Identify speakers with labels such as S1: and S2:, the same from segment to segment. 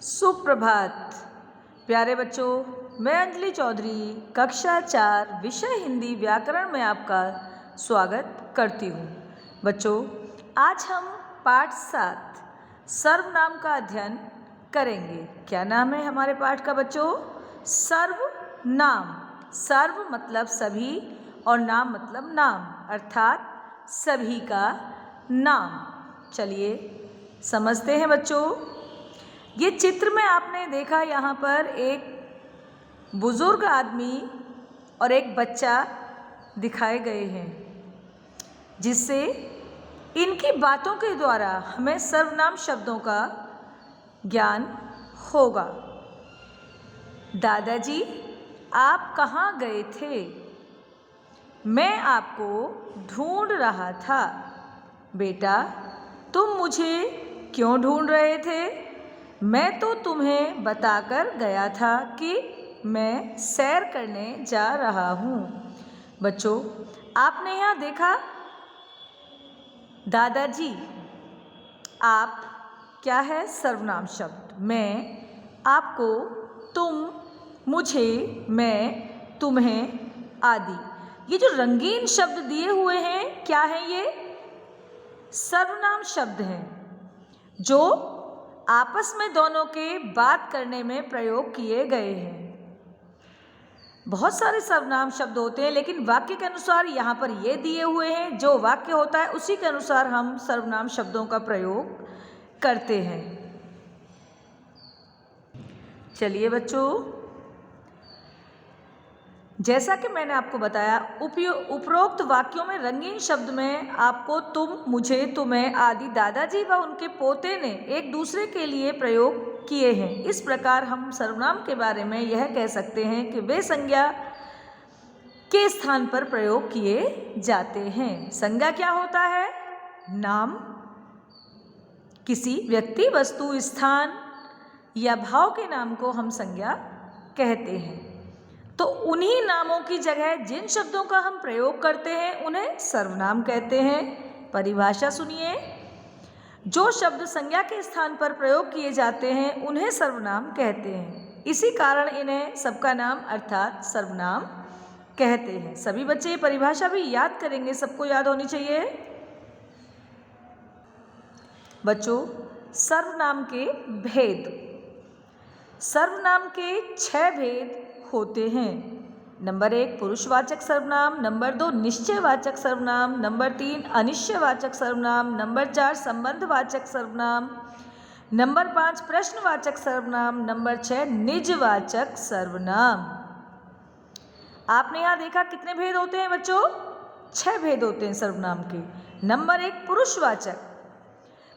S1: सुप्रभात प्यारे बच्चों, मैं अंजलि चौधरी कक्षा 4 विषय हिंदी व्याकरण में आपका स्वागत करती हूँ। बच्चों, आज हम पाठ 7 सर्वनाम का अध्ययन करेंगे। क्या नाम है हमारे पाठ का बच्चों? सर्वनाम। सर्व मतलब सभी और नाम मतलब नाम, अर्थात सभी का नाम। चलिए समझते हैं बच्चों। ये चित्र में आपने देखा, यहाँ पर एक बुजुर्ग आदमी और एक बच्चा दिखाए गए हैं, जिससे इनकी बातों के द्वारा हमें सर्वनाम शब्दों का ज्ञान होगा। दादाजी, आप कहाँ गए थे? मैं आपको ढूंढ रहा था। बेटा, तुम मुझे क्यों ढूंढ रहे थे? मैं तो तुम्हें बताकर गया था कि मैं सैर करने जा रहा हूँ। बच्चों, आपने यहाँ देखा, दादाजी आप क्या है? सर्वनाम शब्द। मैं, आपको, तुम, मुझे, मैं, तुम्हें आदि। ये जो रंगीन शब्द दिए हुए हैं, क्या है ये? सर्वनाम शब्द हैं, जो आपस में दोनों के बात करने में प्रयोग किए गए हैं। बहुत सारे सर्वनाम शब्द होते हैं, लेकिन वाक्य के अनुसार यहाँ पर ये दिए हुए हैं। जो वाक्य होता है उसी के अनुसार हम सर्वनाम शब्दों का प्रयोग करते हैं। चलिए बच्चों, जैसा कि मैंने आपको बताया, उपरोक्त वाक्यों में रंगीन शब्द में आपको तुम, मुझे, तुम्हें आदि दादाजी व उनके पोते ने एक दूसरे के लिए प्रयोग किए हैं। इस प्रकार हम सर्वनाम के बारे में यह कह सकते हैं कि वे संज्ञा के स्थान पर प्रयोग किए जाते हैं। संज्ञा क्या होता है? नाम, किसी व्यक्ति, वस्तु, स्थान या भाव के नाम को हम संज्ञा कहते हैं। तो उन्हीं नामों की जगह जिन शब्दों का हम प्रयोग करते हैं उन्हें सर्वनाम कहते हैं। परिभाषा सुनिए। जो शब्द संज्ञा के स्थान पर प्रयोग किए जाते हैं उन्हें सर्वनाम कहते हैं। इसी कारण इन्हें सबका नाम अर्थात सर्वनाम कहते हैं। सभी बच्चे ये परिभाषा भी याद करेंगे, सबको याद होनी चाहिए। बच्चों, सर्वनाम के भेद। सर्वनाम के 6 भेद होते हैं। नंबर 1 पुरुषवाचक सर्वनाम, नंबर 2 निश्चयवाचक सर्वनाम, नंबर 3 अनिश्चयवाचक सर्वनाम, नंबर 4 संबंधवाचक सर्वनाम, नंबर 5 प्रश्नवाचक सर्वनाम, नंबर 6 निजवाचक सर्वनाम। आपने यहाँ देखा कितने भेद होते हैं बच्चों? 6 भेद होते हैं सर्वनाम के। नंबर 1 पुरुषवाचक।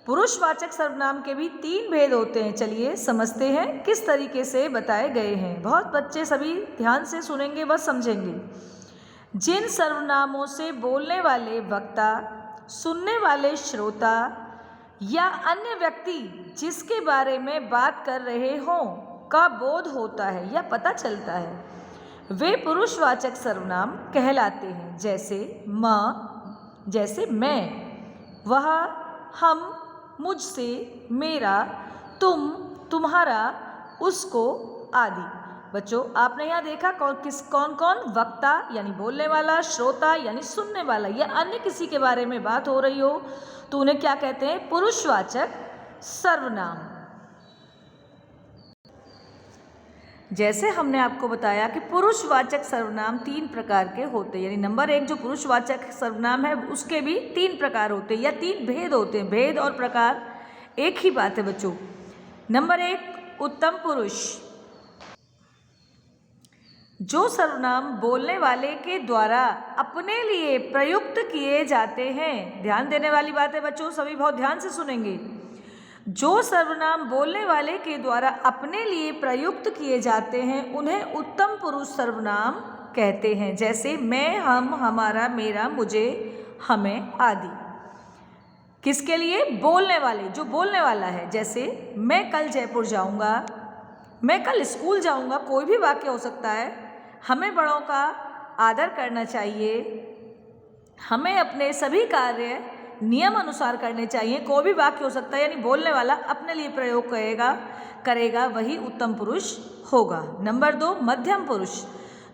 S1: पुरुषवाचक सर्वनाम के भी 3 भेद होते हैं। चलिए समझते हैं किस तरीके से बताए गए हैं। बहुत बच्चे सभी ध्यान से सुनेंगे व समझेंगे। जिन सर्वनामों से बोलने वाले वक्ता, सुनने वाले श्रोता या अन्य व्यक्ति जिसके बारे में बात कर रहे हों का बोध होता है या पता चलता है, वे पुरुषवाचक सर्वनाम कहलाते हैं। जैसे माँ, जैसे मैं, वह, हम, मुझसे, मेरा, तुम, तुम्हारा, उसको आदि। बच्चों, आपने यहाँ देखा कौन कौन वक्ता यानी बोलने वाला, श्रोता यानी सुनने वाला या अन्य किसी के बारे में बात हो रही हो तो उन्हें क्या कहते हैं? पुरुषवाचक सर्वनाम। जैसे हमने आपको बताया कि पुरुषवाचक सर्वनाम 3 प्रकार के होते हैं, यानी नंबर 1 जो पुरुषवाचक सर्वनाम है उसके भी 3 प्रकार होते हैं या 3 भेद होते हैं। भेद और प्रकार एक ही बात है बच्चों। नंबर 1 उत्तम पुरुष। जो सर्वनाम बोलने वाले के द्वारा अपने लिए प्रयुक्त किए जाते हैं। ध्यान देने वाली बात है बच्चों, सभी बहुत ध्यान से सुनेंगे। जो सर्वनाम बोलने वाले के द्वारा अपने लिए प्रयुक्त किए जाते हैं उन्हें उत्तम पुरुष सर्वनाम कहते हैं। जैसे मैं, हम, हमारा, मेरा, मुझे, हमें आदि। किसके लिए? बोलने वाले, जो बोलने वाला है। जैसे मैं कल जयपुर जाऊंगा, मैं कल स्कूल जाऊंगा, कोई भी वाक्य हो सकता है। हमें बड़ों का आदर करना चाहिए, हमें अपने सभी कार्य नियम अनुसार करने चाहिए, कोई भी वाक्य हो सकता है। यानी बोलने वाला अपने लिए प्रयोग करेगा करेगा वही उत्तम पुरुष होगा। नंबर 2 मध्यम पुरुष,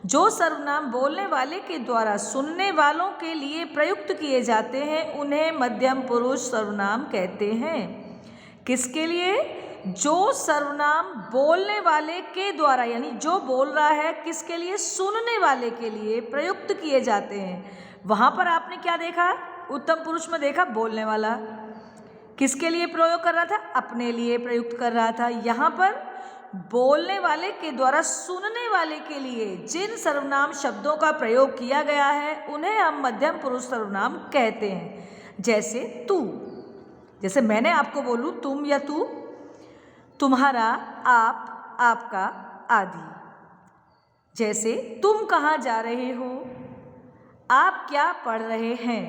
S1: जो सर्वनाम बोलने वाले के द्वारा सुनने वालों के लिए प्रयुक्त किए जाते हैं उन्हें मध्यम पुरुष सर्वनाम कहते हैं। किसके लिए? जो सर्वनाम बोलने वाले के द्वारा, यानी जो बोल रहा है किसके लिए? सुनने वाले के लिए प्रयुक्त किए जाते हैं। वहाँ पर आपने क्या देखा? उत्तम पुरुष में देखा बोलने वाला। किसके लिए प्रयोग कर रहा था? अपने लिए प्रयुक्त कर रहा था। यहाँ पर बोलने वाले के द्वारा सुनने वाले के लिए जिन सर्वनाम शब्दों का प्रयोग किया गया है उन्हें हम मध्यम पुरुष सर्वनाम कहते हैं। जैसे तू, जैसे मैंने आपको बोलूँ तुम या तू, तुम्हारा, आप, आपका आदि। जैसे तुम कहाँ जा रहे हो, आप क्या पढ़ रहे हैं।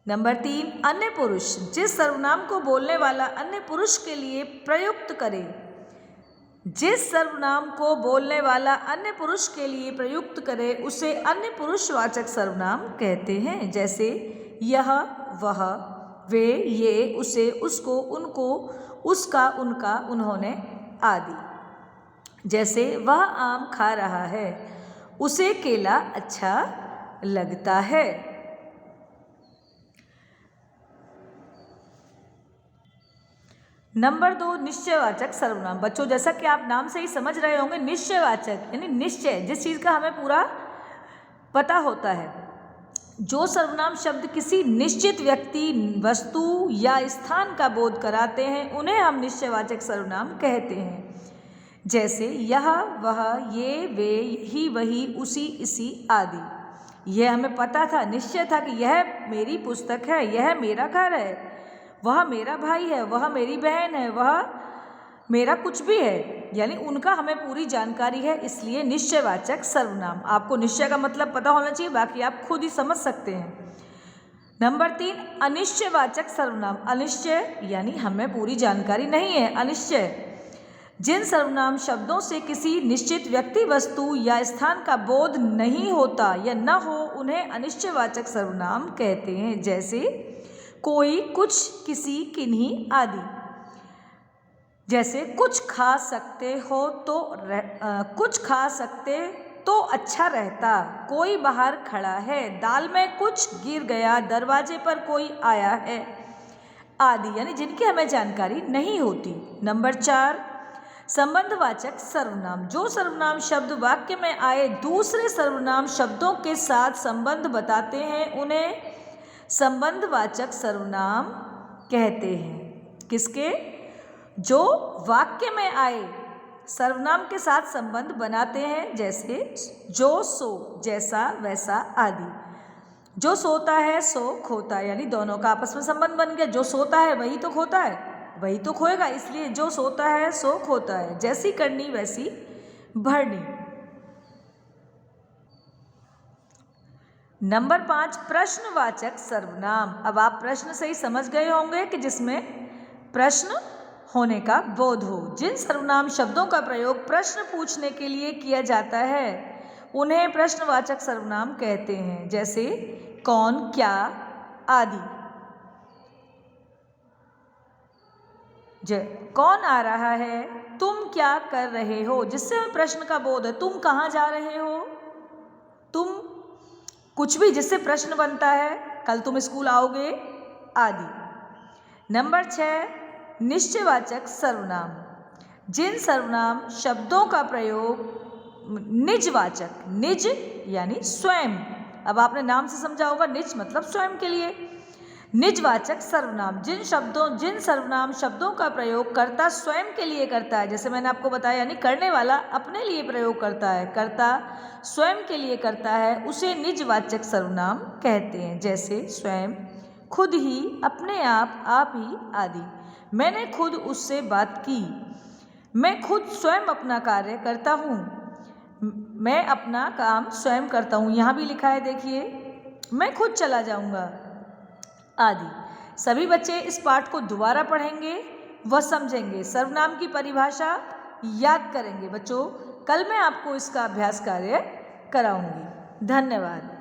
S1: नंबर 3 अन्य पुरुष, जिस सर्वनाम को बोलने वाला अन्य पुरुष के लिए प्रयुक्त करे। जिस सर्वनाम को बोलने वाला अन्य पुरुष के लिए प्रयुक्त करे उसे अन्य पुरुषवाचक सर्वनाम कहते हैं। जैसे यह, वह, वे, ये, उसे, उसको, उनको, उसका, उनका, उन्होंने आदि। जैसे वह आम खा रहा है, उसे केला अच्छा लगता है। नंबर 2 निश्चयवाचक सर्वनाम। बच्चों जैसा कि आप नाम से ही समझ रहे होंगे, निश्चयवाचक यानी निश्चय, जिस चीज़ का हमें पूरा पता होता है। जो सर्वनाम शब्द किसी निश्चित व्यक्ति, वस्तु या स्थान का बोध कराते हैं उन्हें हम निश्चयवाचक सर्वनाम कहते हैं। जैसे यह, वह, ये, वे, ही, वही, उसी, इसी आदि। यह हमें पता था, निश्चय था कि यह मेरी पुस्तक है, यह मेरा घर है, वह मेरा भाई है, वह मेरी बहन है, वह मेरा कुछ भी है, यानी उनका हमें पूरी जानकारी है, इसलिए निश्चयवाचक सर्वनाम। आपको निश्चय का मतलब पता होना चाहिए, बाकी आप खुद ही समझ सकते हैं। नंबर 3 अनिश्चयवाचक सर्वनाम। अनिश्चय यानी हमें पूरी जानकारी नहीं है, अनिश्चय। जिन सर्वनाम शब्दों से किसी निश्चित व्यक्ति, वस्तु या स्थान का बोध नहीं होता या न हो उन्हें अनिश्चयवाचक सर्वनाम कहते हैं। जैसे कोई, कुछ, किसी, किन्हीं आदि। जैसे कुछ खा सकते हो तो कुछ खा सकते तो अच्छा रहता, कोई बाहर खड़ा है, दाल में कुछ गिर गया, दरवाजे पर कोई आया है आदि, यानी जिनकी हमें जानकारी नहीं होती। नंबर 4 संबंधवाचक सर्वनाम। जो सर्वनाम शब्द वाक्य में आए दूसरे सर्वनाम शब्दों के साथ संबंध बताते हैं उन्हें संबंधवाचक सर्वनाम कहते हैं। किसके? जो वाक्य में आए सर्वनाम के साथ संबंध बनाते हैं। जैसे जो, सो, जैसा, वैसा आदि। जो सोता है सो खोता, यानी दोनों का आपस में संबंध बन गया। जो सोता है वही तो खोता है, वही तो खोएगा, इसलिए जो सोता है सो खोता है। जैसी करनी वैसी भरनी। नंबर 5 प्रश्नवाचक सर्वनाम। अब आप प्रश्न से ही समझ गए होंगे कि जिसमें प्रश्न होने का बोध हो। जिन सर्वनाम शब्दों का प्रयोग प्रश्न पूछने के लिए किया जाता है उन्हें प्रश्नवाचक सर्वनाम कहते हैं। जैसे कौन, क्या आदि। कौन आ रहा है, तुम क्या कर रहे हो, जिससे हमें प्रश्न का बोध है। तुम कहाँ जा रहे हो, तुम कुछ भी जिससे प्रश्न बनता है, कल तुम स्कूल आओगे आदि। नंबर 6 निश्चयवाचक सर्वनाम। जिन सर्वनाम शब्दों का प्रयोग निजवाचक, निज यानी स्वयं, अब आपने नाम से समझा होगा, निज मतलब स्वयं के लिए। निजवाचक सर्वनाम। जिन सर्वनाम शब्दों का प्रयोग कर्ता स्वयं के लिए करता है, जैसे मैंने आपको बताया, यानी करने वाला अपने लिए प्रयोग करता है, कर्ता स्वयं के लिए करता है, उसे निजवाचक सर्वनाम कहते हैं। जैसे स्वयं, खुद ही, अपने आप ही आदि। मैंने खुद उससे बात की, मैं खुद स्वयं अपना कार्य करता हूँ, मैं अपना काम स्वयं करता हूँ। यहाँ भी लिखा है देखिए, मैं खुद चला जाऊँगा आदि। सभी बच्चे इस पाठ को दोबारा पढ़ेंगे, वह समझेंगे, सर्वनाम की परिभाषा याद करेंगे। बच्चों कल मैं आपको इसका अभ्यास कार्य कराऊंगी। धन्यवाद।